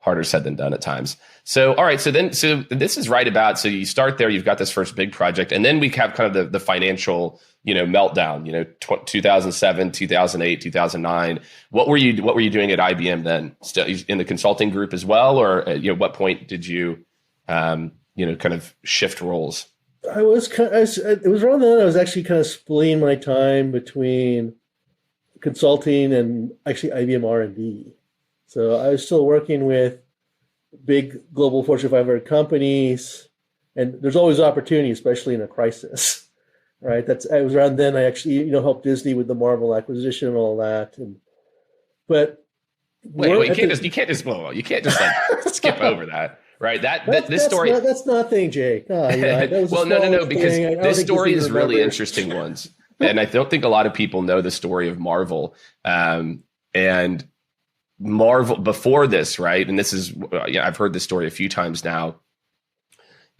harder said than done at times. So, all right. So this is right about, so you start there, you've got this first big project, and then we have kind of the financial, meltdown, 2007, 2008, 2009. What were you doing at IBM then? Still in the consulting group as well? Or what point did you, kind of shift roles? It was around then I was actually kind of splitting my time between consulting and actually IBM R&D. So I was still working with big global Fortune 500 companies, and there's always opportunity, especially in a crisis, right? It was around then I actually helped Disney with the Marvel acquisition and all that. But wait, you can't just like skip over that. Right. This story. That's nothing, Jake. No, that was no, because this story is really interesting ones. And I don't think a lot of people know the story of Marvel. And Marvel before this, right? And this is, I've heard this story a few times now.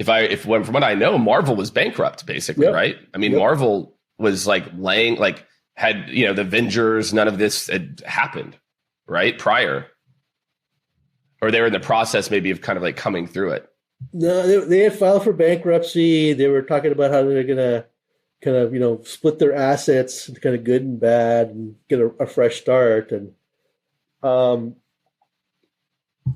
From what I know, Marvel was bankrupt, basically, right? I mean, Marvel was had, the Avengers, none of this had happened, right? Prior. Or they were in the process maybe of kind of like coming through it. No, they had filed for bankruptcy. They were talking about how they're going to kind of, split their assets into kind of good and bad and get a fresh start. And,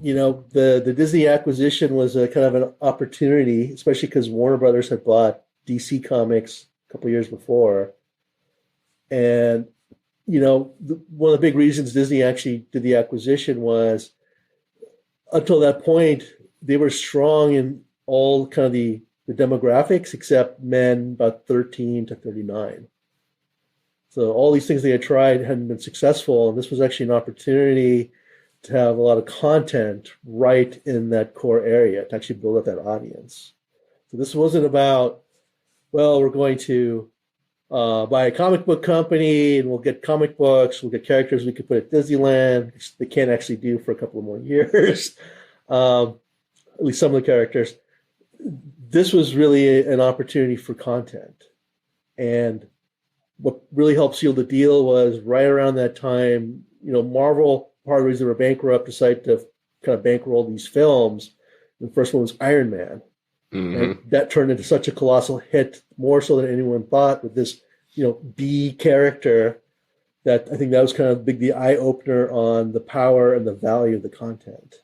the Disney acquisition was a kind of an opportunity, especially because Warner Brothers had bought DC Comics a couple of years before. And, one of the big reasons Disney actually did the acquisition was, until that point, they were strong in all kind of the demographics except men about 13 to 39. So all these things they had tried hadn't been successful. And this was actually an opportunity to have a lot of content right in that core area to actually build up that audience. So this wasn't about, well, we're going to buy a comic book company and we'll get comic books, we'll get characters we could put at Disneyland, which they can't actually do for a couple of more years, at least some of the characters. This was really an opportunity for content. And what really helped seal the deal was right around that time, Marvel, part of the reason they were bankrupt, decided to kind of bankroll these films. The first one was Iron Man. Mm-hmm. And that turned into such a colossal hit, more so than anyone thought, with this, B character, that I think that was kind of the eye opener on the power and the value of the content.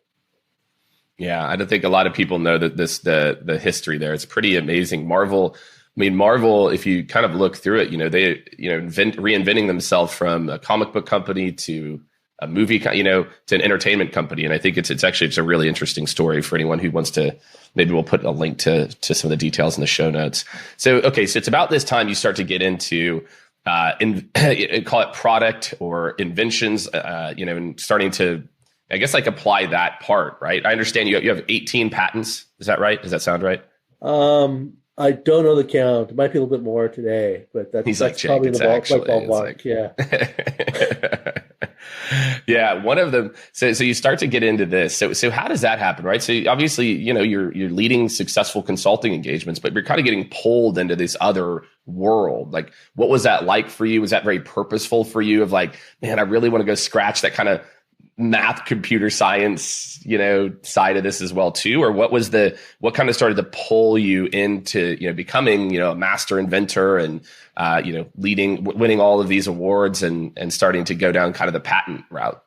Yeah, I don't think a lot of people know that the history there. It's pretty amazing. Marvel, if you kind of look through it, they reinventing themselves from a comic book company to a movie, to an entertainment company. And I think it's a really interesting story for anyone who wants to. Maybe we'll put a link to some of the details in the show notes. So it's about this time you start to get into call it product or inventions, and starting to, I guess, like apply that part, right? I understand you have 18 patents. Is that right? Does that sound right? I don't know the count. It might be a little bit more today, but that's probably the ballpark. Yeah. Yeah, one of them. So you start to get into this. So how does that happen, right? So obviously, you're leading successful consulting engagements, but you're kind of getting pulled into this other world. Like, what was that like for you? Was that very purposeful for you? Of like, man, I really want to go scratch that kind of math, computer science, side of this as well too? Or what kind of started to pull you into, becoming, a master inventor and, winning all of these awards and starting to go down kind of the patent route?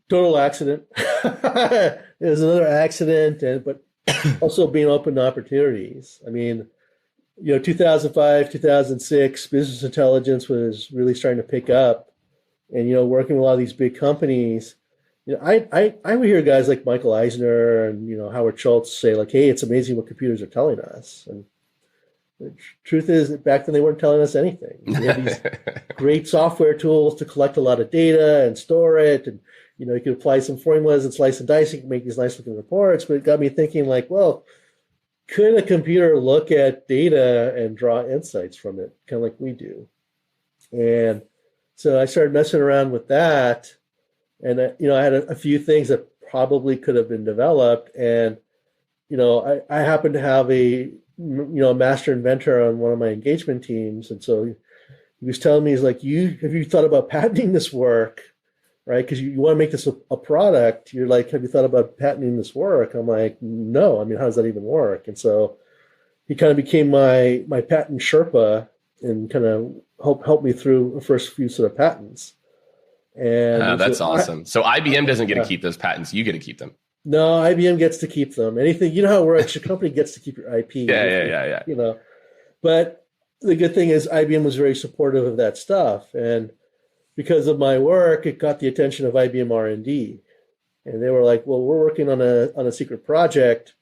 Total accident. It was another accident, but also being open to opportunities. I mean, 2005, 2006, business intelligence was really starting to pick up. And, working with a lot of these big companies, I would hear guys like Michael Eisner and, Howard Schultz say like, hey, it's amazing what computers are telling us. And the truth is that back then they weren't telling us anything. We had these great software tools to collect a lot of data and store it. And, you could apply some formulas and slice and dice and make these nice looking reports. But it got me thinking like, well, could a computer look at data and draw insights from it, kind of like we do? And so I started messing around with that. And, I had a few things that probably could have been developed. And, I happened to have a Master Inventor on one of my engagement teams. And so he was telling me, he's like, have you thought about patenting this work? Right? Because you want to make this a product. You're like, have you thought about patenting this work? I'm like, no. I mean, how does that even work? And so he kind of became my patent Sherpa and kind of helped me through the first few sort of patents. And that's awesome. So IBM doesn't get to keep those patents. You get to keep them. No, IBM gets to keep them. Anything, how it works, your company gets to keep your IP. Yeah. But the good thing is IBM was very supportive of that stuff. And because of my work, it got the attention of IBM R&D. And they were like, well, we're working on a secret project,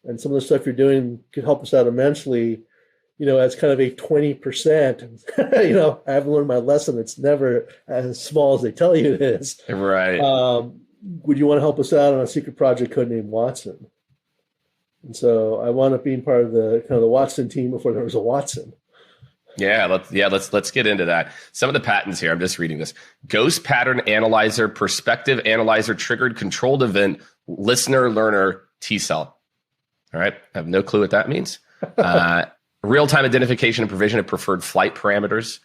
and some of the stuff you're doing could help us out immensely, as kind of a 20%. I haven't learned my lesson. It's never as small as they tell you it is. Right. Would you want to help us out on a secret project codenamed Watson? And so I wound up being part of the kind of the Watson team before there was a Watson. Let's get into that. Some of the patents here, I'm just reading this. Ghost pattern analyzer, perspective analyzer, triggered controlled event, listener, learner, T-cell. All right. I have no clue what that means. Real-time identification and provision of preferred flight parameters.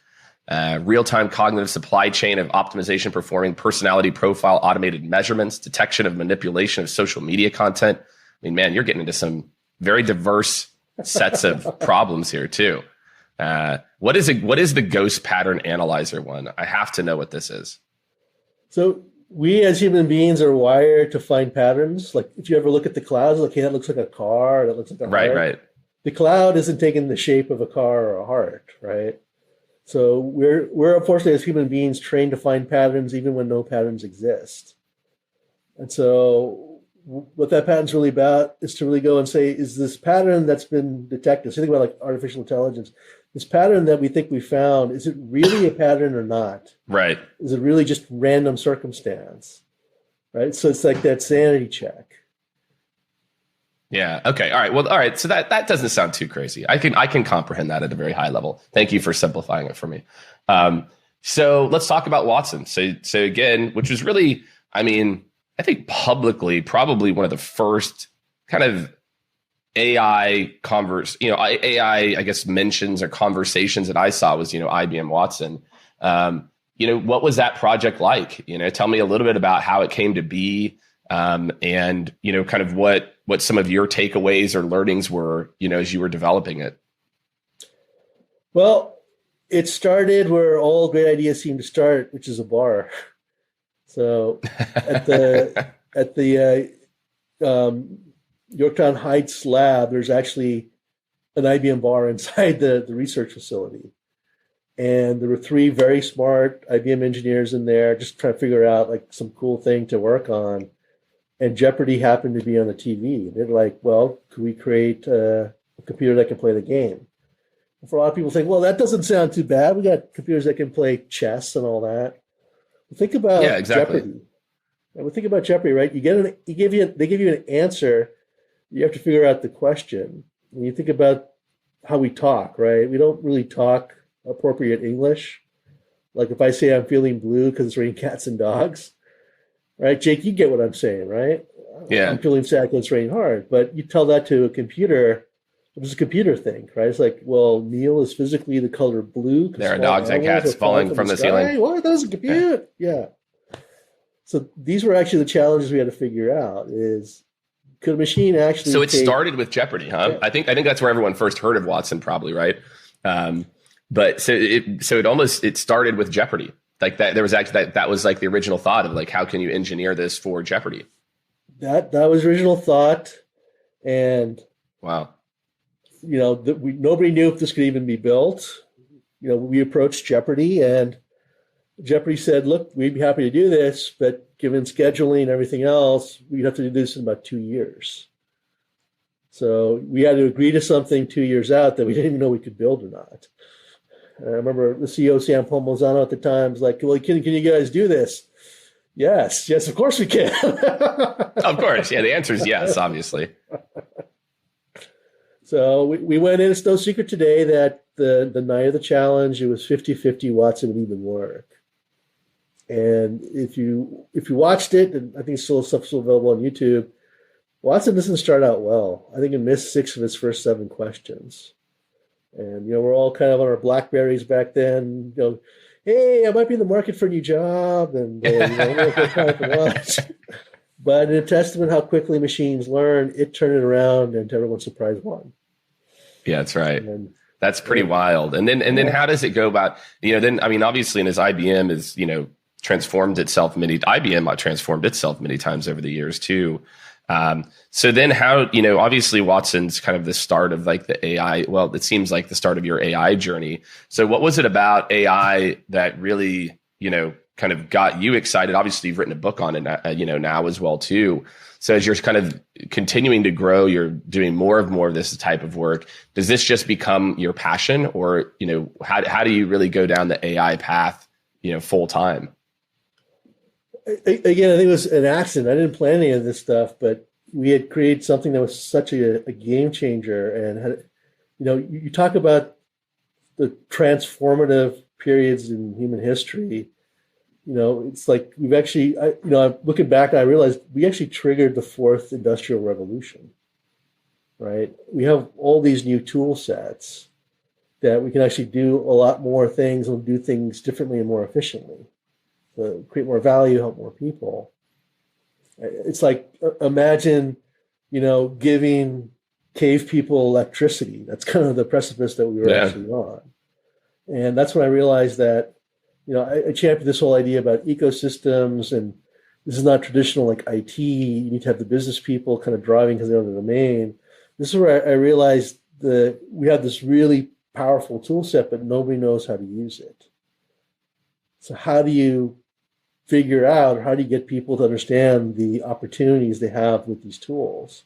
Real-time cognitive supply chain of optimization, performing personality profile, automated measurements, detection of manipulation of social media content. I mean, man, you're getting into some very diverse sets of problems here too. What is the ghost pattern analyzer one? I have to know what this is. So we as human beings are wired to find patterns. Like if you ever look at the clouds, like, hey, that looks like a car, that looks like a heart. Right. The cloud isn't taking the shape of a car or a heart, right? So we're unfortunately as human beings trained to find patterns even when no patterns exist. And so what that pattern's really about is to really go and say, is this pattern that's been detected? So think about like artificial intelligence. This pattern that we think we found, is it really a pattern or not? Right. Is it really just random circumstance? Right. So it's like that sanity check. Yeah. Okay. All right. Well, all right. So that doesn't sound too crazy. I can comprehend that at a very high level. Thank you for simplifying it for me. So let's talk about Watson. So again, which was really, I mean, I think publicly probably one of the first kind of AI AI, I guess, mentions or conversations that I saw was, IBM Watson. What was that project like? Tell me a little bit about how it came to be, and, kind of what some of your takeaways or learnings were, as you were developing it. Well, it started where all great ideas seem to start, which is a bar. So at the Yorktown Heights lab, there's actually an IBM bar inside the research facility. And there were 3 very smart IBM engineers in there just trying to figure out like some cool thing to work on. And Jeopardy happened to be on the TV. They're like, well, could we create a computer that can play the game? And for a lot of people think, well, that doesn't sound too bad. We got computers that can play chess and all that. But think about Jeopardy. And we think about Jeopardy, right? They give you an answer. You have to figure out the question. And you think about how we talk, right? We don't really talk appropriate English. Like if I say I'm feeling blue because it's raining cats and dogs, right? Jake, you get what I'm saying, right? Yeah. I'm feeling sad because it's raining hard. But you tell that to a computer, what does a computer think, right? It's like, well, Neil is physically the color blue. There are dogs and cats falling from the ceiling. What? That was a computer. Yeah. So these were actually the challenges we had to figure out is, could a machine actually? So it started with Jeopardy, huh? Yeah. I think that's where everyone first heard of Watson, probably, right? But it started with Jeopardy, like that. There was actually that was like the original thought of like, how can you engineer this for Jeopardy? That was original thought, and wow. nobody knew if this could even be built. We approached Jeopardy, and Jeopardy said, look, we'd be happy to do this, but given scheduling and everything else, we'd have to do this in about 2 years. So we had to agree to something 2 years out that we didn't even know we could build or not. I remember the CEO, Sam Pomozano, at the time was like, well, can you guys do this? Yes, of course we can. Of course. Yeah, the answer is yes, obviously. So we went in. It's no secret today that the night of the challenge, it was 50-50 Watson would even work. And if you watched it, and I think stuff's still available on YouTube, Watson doesn't start out well. I think he missed 6 of his first 7 questions. And, we're all kind of on our Blackberries back then, hey, I might be in the market for a new job. And, but in a testament how quickly machines learn, it turned it around, and to everyone's surprise, won. Yeah, that's right. That's pretty wild. And then how does it go about, obviously, and as IBM is, transformed itself IBM transformed itself many times over the years too. So then how, obviously Watson's kind of the start of like the AI, well, it seems like the start of your AI journey. So what was it about AI that really, kind of got you excited? Obviously you've written a book on it, now as well too. So as you're kind of continuing to grow, you're doing more of this type of work. Does this just become your passion, or, how do you really go down the AI path, full time? Again, I think it was an accident. I didn't plan any of this stuff, but we had created something that was such a game changer. And had, you talk about the transformative periods in human history. It's like we've actually, I'm looking back, I realized we actually triggered the 4th industrial revolution, right? We have all these new tool sets that we can actually do a lot more things and do things differently and more efficiently. Create more value, help more people. It's like, imagine, giving cave people electricity. That's kind of the precipice that we were actually on. And that's when I realized that, I championed this whole idea about ecosystems, and this is not traditional like IT. You need to have the business people kind of driving because they're on the domain. This is where I realized that we have this really powerful tool set, but nobody knows how to use it. So how do you figure out, or how do you get people to understand the opportunities they have with these tools?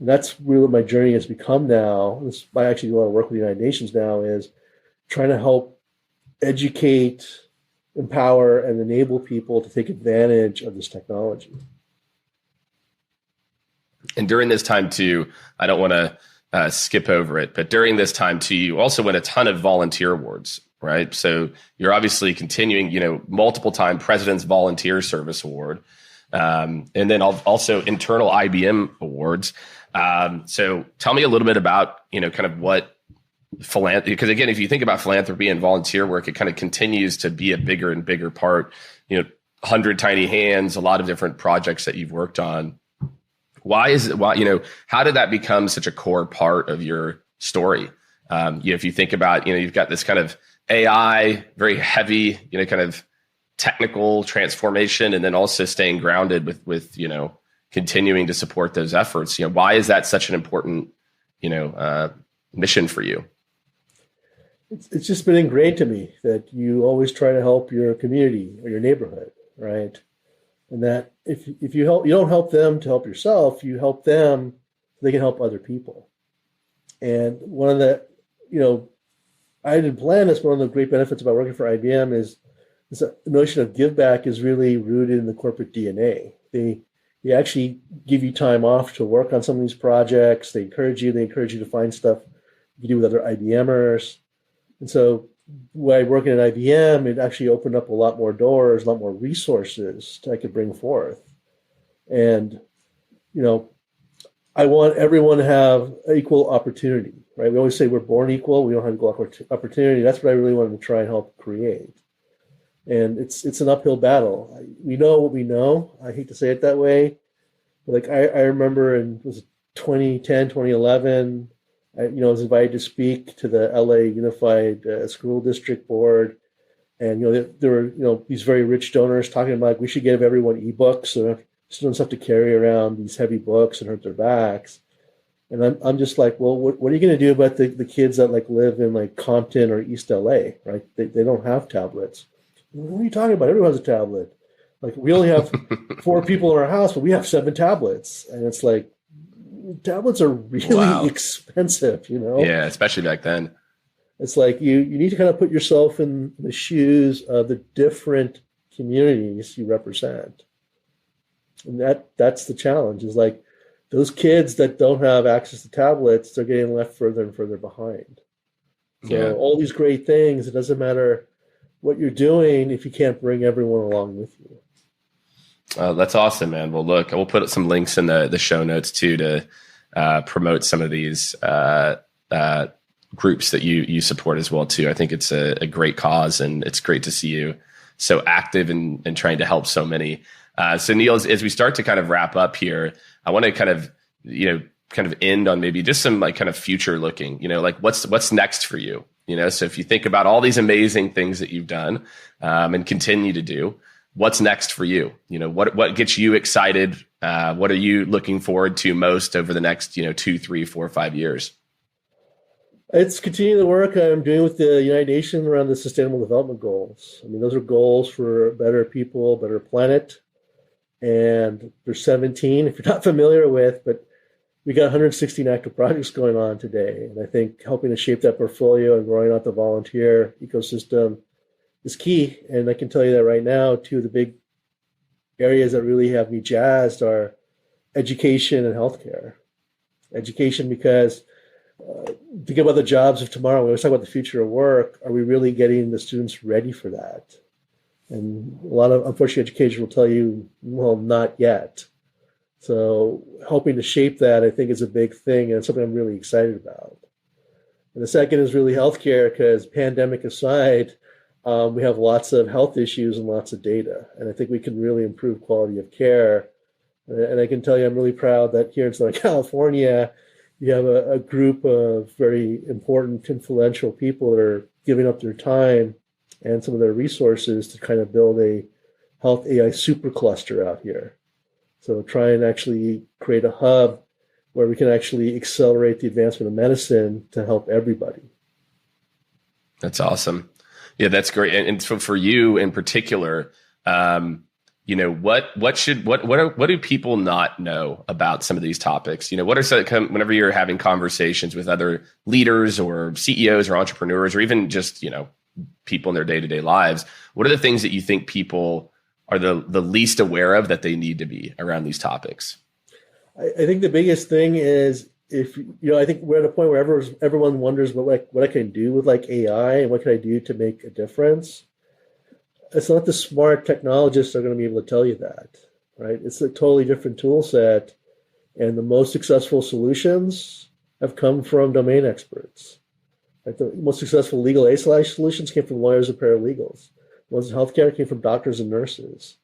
And that's really what my journey has become now. I actually do a lot of work with the United Nations now, is trying to help educate, empower, and enable people to take advantage of this technology. And during this time too, I don't want to skip over it, but during this time too, you also win a ton of volunteer awards, right? So you're obviously continuing, multiple time President's Volunteer Service Award, and then also internal IBM awards. So tell me a little bit about, kind of what philanthropy, because again, if you think about philanthropy and volunteer work, it kind of continues to be a bigger and bigger part, 100 Tiny Hands, a lot of different projects that you've worked on. Why, how did that become such a core part of your story? If you think about, you've got this kind of AI, very heavy, kind of technical transformation, and then also staying grounded with continuing to support those efforts. Why is that such an important, mission for you? It's just been ingrained to me that you always try to help your community or your neighborhood, right? And that if you don't help them to help yourself, you help them so they can help other people. And one of the, I didn't plan this, but one of the great benefits about working for IBM is the notion of give back is really rooted in the corporate DNA. They actually give you time off to work on some of these projects. They encourage you to find stuff you can do with other IBMers. And so by working at IBM, it actually opened up a lot more doors, a lot more resources I could bring forth. And, I want everyone to have equal opportunity, right? We always say we're born equal. We don't have equal opportunity. That's what I really wanted to try and help create. And it's an uphill battle. We know what we know. I hate to say it that way. But I remember in 2010, 2011, I was invited to speak to the LA Unified School District Board. And, there were, these very rich donors talking about we should give everyone ebooks so students have to carry around these heavy books and hurt their backs. And I'm just like, well, what are you going to do about the kids that like live in like Compton or East LA, right? They don't have tablets. What are you talking about? Everyone has a tablet. Like we only have 4 people in our house, but we have 7 tablets. And it's like, tablets are really expensive, you know? Yeah, especially back then. It's like you need to kind of put yourself in the shoes of the different communities you represent. And that's the challenge, is like those kids that don't have access to tablets, they're getting left further and further behind. So all these great things, it doesn't matter what you're doing if you can't bring everyone along with you. That's awesome, man. Well, look, we'll put some links in the show notes too to promote some of these groups that you support as well too. I think it's a great cause, and it's great to see you so active and trying to help so many. So Neil, as we start to kind of wrap up here, I want to kind of end on maybe just some like kind of future looking, like what's next for you, so if you think about all these amazing things that you've done and continue to do, what's next for you? What gets you excited? What are you looking forward to most over the next, 2, 3, 4, 5 years? It's continuing the work I'm doing with the United Nations around the Sustainable Development Goals. I mean, those are goals for better people, better planet. And there's 17, if you're not familiar with, but we got 116 active projects going on today. And I think helping to shape that portfolio and growing out the volunteer ecosystem is key. And I can tell you that right now, 2 of the big areas that really have me jazzed are education and healthcare. Education, because think about the jobs of tomorrow. We always talk about the future of work. Are we really getting the students ready for that? And a lot of, unfortunately, education will tell you, well, not yet. So helping to shape that, I think, is a big thing, and it's something I'm really excited about. And the second is really healthcare, because pandemic aside, we have lots of health issues and lots of data. And I think we can really improve quality of care. And I can tell you, I'm really proud that here in Southern California, you have a group of very important, influential people that are giving up their time and some of their resources to kind of build a health AI supercluster out here. So try and actually create a hub where we can actually accelerate the advancement of medicine to help everybody. That's awesome. Yeah, that's great. And so for you in particular, what do people not know about some of these topics? What are some, whenever you're having conversations with other leaders or CEOs or entrepreneurs, or even just, people in their day-to-day lives, what are the things that you think people are the least aware of that they need to be around these topics? I think the biggest thing is, I think we're at a point where everyone wonders what I can do with like AI and what can I do to make a difference. It's not the smart technologists that are going to be able to tell you that, right? It's a totally different tool set, and the most successful solutions have come from domain experts. Right? The most successful legal aid solutions came from lawyers and paralegals. The ones in healthcare came from doctors and nurses.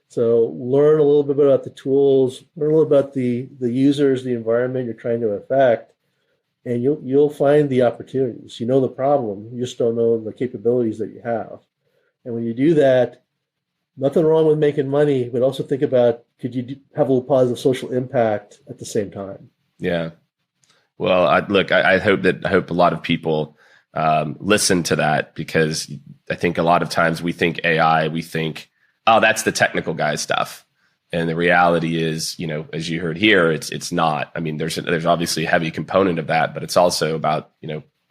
So learn a little bit about the tools, learn a little about the users, the environment you're trying to affect, and you'll find the opportunities. You know the problem, you just don't know the capabilities that you have. And when you do that, nothing wrong with making money, but also think about, could you have a little positive social impact at the same time? Yeah. Well, I hope a lot of people listen to that, because I think a lot of times we think AI, we think, oh, that's the technical guy stuff. And the reality is, as you heard here, it's not. I mean, there's obviously a heavy component of that, but it's also about,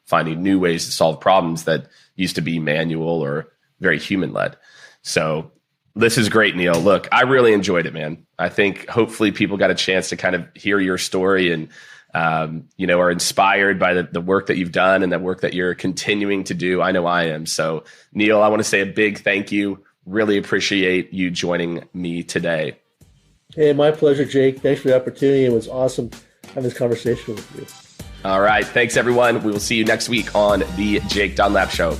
finding new ways to solve problems that used to be manual or very human led. So this is great, Neil. Look, I really enjoyed it, man. I think hopefully people got a chance to kind of hear your story and, are inspired by the work that you've done and the work that you're continuing to do. I know I am. So Neil, I want to say a big thank you. Really appreciate you joining me today. Hey, my pleasure, Jake. Thanks for the opportunity. It was awesome having this conversation with you. All right. Thanks, everyone. We will see you next week on the Jake Dunlap Show.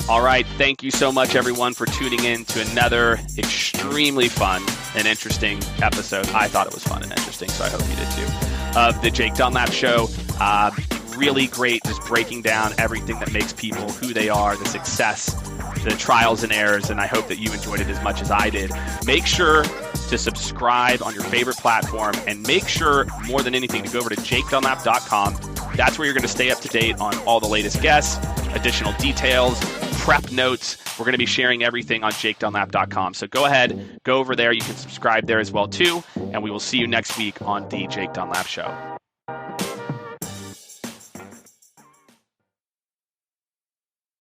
All right. Thank you so much, everyone, for tuning in to another extremely fun and interesting episode. I thought it was fun and interesting, so I hope you did too, of the Jake Dunlap Show. Really great, just breaking down everything that makes people who they are, the success, the trials and errors, and I hope that you enjoyed it as much as I did. Make sure to subscribe on your favorite platform, and make sure, more than anything, to go over to jakedunlap.com. That's where you're going to stay up to date on all the latest guests, additional details, prep notes. We're going to be sharing everything on jakedunlap.com. So go ahead, go over there. You can subscribe there as well, too. And we will see you next week on The Jake Dunlap Show.